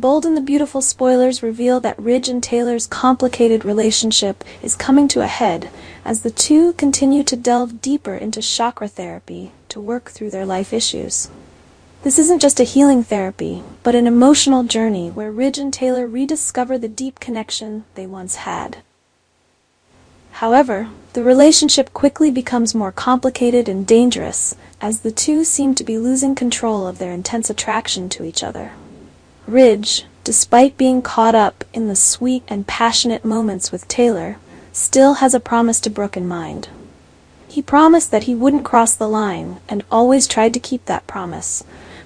Bold and the Beautiful spoilers reveal that Ridge and Taylor's complicated relationship is coming to a head as the two continue to delve deeper into chakra therapy to work through their life issues. This isn't just a healing therapy, but an emotional journey where Ridge and Taylor rediscover the deep connection they once had. However, the relationship quickly becomes more complicated and dangerous as the two seem to be losing control of their intense attraction to each other. Ridge, despite being caught up in the sweet and passionate moments with Taylor, still has a promise to Brooke in mind. He promised that he wouldn't cross the line and always tried to keep that promise.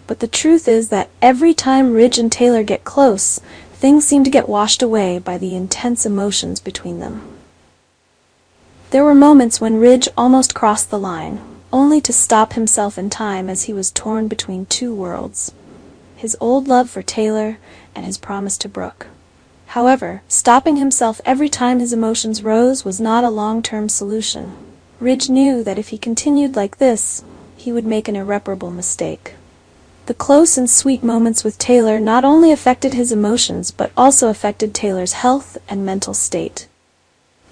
But the truth is that every time Ridge and Taylor get close, things seem to get washed away by the intense emotions between them. There were moments when Ridge almost crossed the line, only to stop himself in time as he was torn between two worlds: his old love for Taylor and his promise to Brooke. However, stopping himself every time his emotions rose was not a long-term solution. Ridge knew that if he continued like this, he would make an irreparable mistake. The close and sweet moments with Taylor not only affected his emotions but also affected Taylor's health and mental state,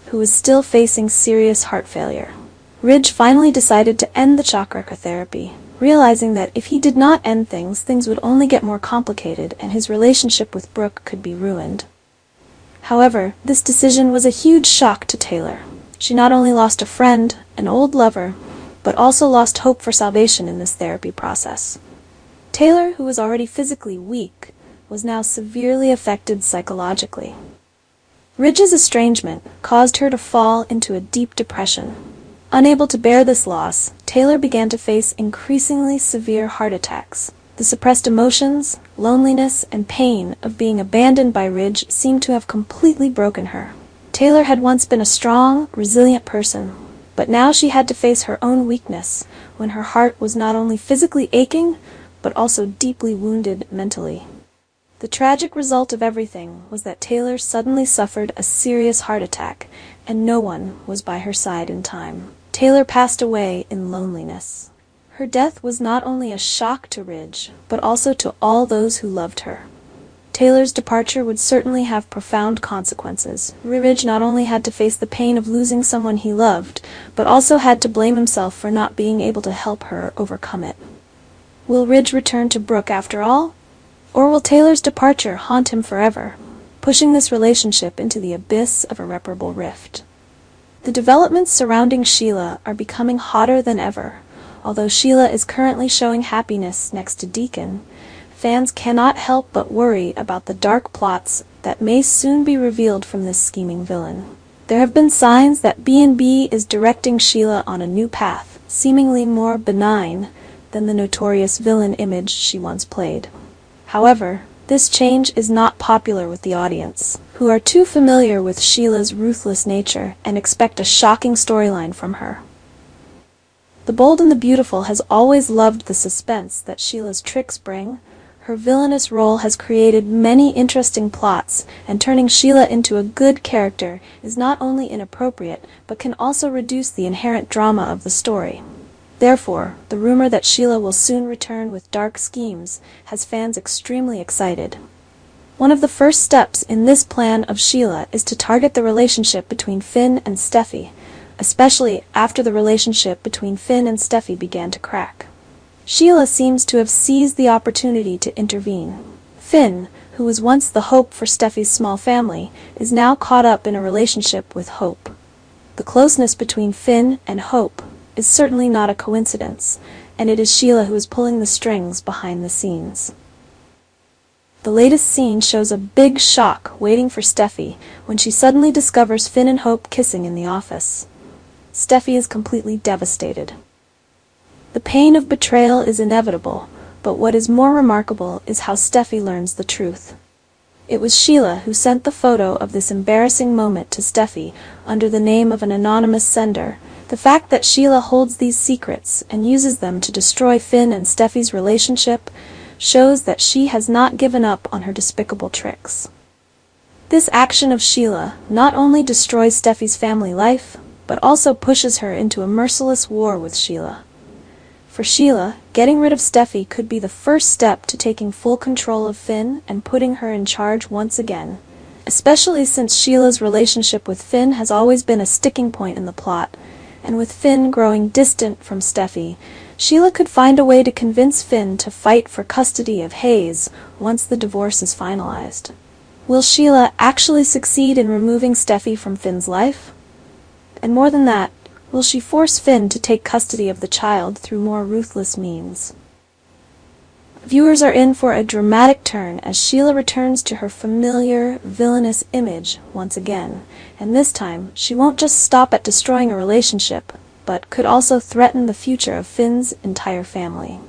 who was still facing serious heart failure. Ridge finally decided to end the chakra therapy, realizing that if he did not end things would only get more complicated and his relationship with Brooke could be ruined. However, this decision was a huge shock to Taylor. She not only lost a friend, an old lover, but also lost hope for salvation in this therapy process. Taylor, who was already physically weak, was now severely affected psychologically. Ridge's estrangement caused her to fall into a deep depression. Unable to bear this loss, Taylor began to face increasingly severe heart attacks. The suppressed emotions, loneliness, and pain of being abandoned by Ridge seemed to have completely broken her. Taylor had once been a strong, resilient person, but now she had to face her own weakness when her heart was not only physically aching, but also deeply wounded mentally. The tragic result of everything was that Taylor suddenly suffered a serious heart attack, and no one was by her side in time. Taylor passed away in loneliness. Her death was not only a shock to Ridge, but also to all those who loved her. Taylor's departure would certainly have profound consequences. Ridge not only had to face the pain of losing someone he loved, but also had to blame himself for not being able to help her overcome it. Will Ridge return to Brooke after all? Or will Taylor's departure haunt him forever, pushing this relationship into the abyss of irreparable rift? The developments surrounding Sheila are becoming hotter than ever. Although Sheila is currently showing happiness next to Deacon, fans cannot help but worry about the dark plots that may soon be revealed from this scheming villain. There have been signs that B&B is directing Sheila on a new path, seemingly more benign than the notorious villain image she once played. However, this change is not popular with the audience, who are too familiar with Sheila's ruthless nature and expect a shocking storyline from her. The Bold and the Beautiful has always loved the suspense that Sheila's tricks bring. Her villainous role has created many interesting plots, and turning Sheila into a good character is not only inappropriate, but can also reduce the inherent drama of the story. Therefore, the rumor that Sheila will soon return with dark schemes has fans extremely excited. One of the first steps in this plan of Sheila is to target the relationship between Finn and Steffy, especially after the relationship between Finn and Steffy began to crack. Sheila seems to have seized the opportunity to intervene. Finn, who was once the hope for Steffy's small family, is now caught up in a relationship with Hope. The closeness between Finn and Hope is certainly not a coincidence, and it is Sheila who is pulling the strings behind the scenes. The latest scene shows a big shock waiting for Steffy when she suddenly discovers Finn and Hope kissing in the office. Steffy is completely devastated. The pain of betrayal is inevitable, but what is more remarkable is how Steffy learns the truth. It was Sheila who sent the photo of this embarrassing moment to Steffy under the name of an anonymous sender. The fact that Sheila holds these secrets and uses them to destroy Finn and Steffy's relationship shows that she has not given up on her despicable tricks. This action of Sheila not only destroys Steffy's family life, but also pushes her into a merciless war with Sheila. For Sheila, getting rid of Steffi could be the first step to taking full control of Finn and putting her in charge once again. Especially since Sheila's relationship with Finn has always been a sticking point in the plot, and with Finn growing distant from Steffi, Sheila could find a way to convince Finn to fight for custody of Hayes once the divorce is finalized. Will Sheila actually succeed in removing Steffi from Finn's life? And more than that, will she force Finn to take custody of the child through more ruthless means? Viewers are in for a dramatic turn as Sheila returns to her familiar, villainous image once again, and this time she won't just stop at destroying a relationship, but could also threaten the future of Finn's entire family.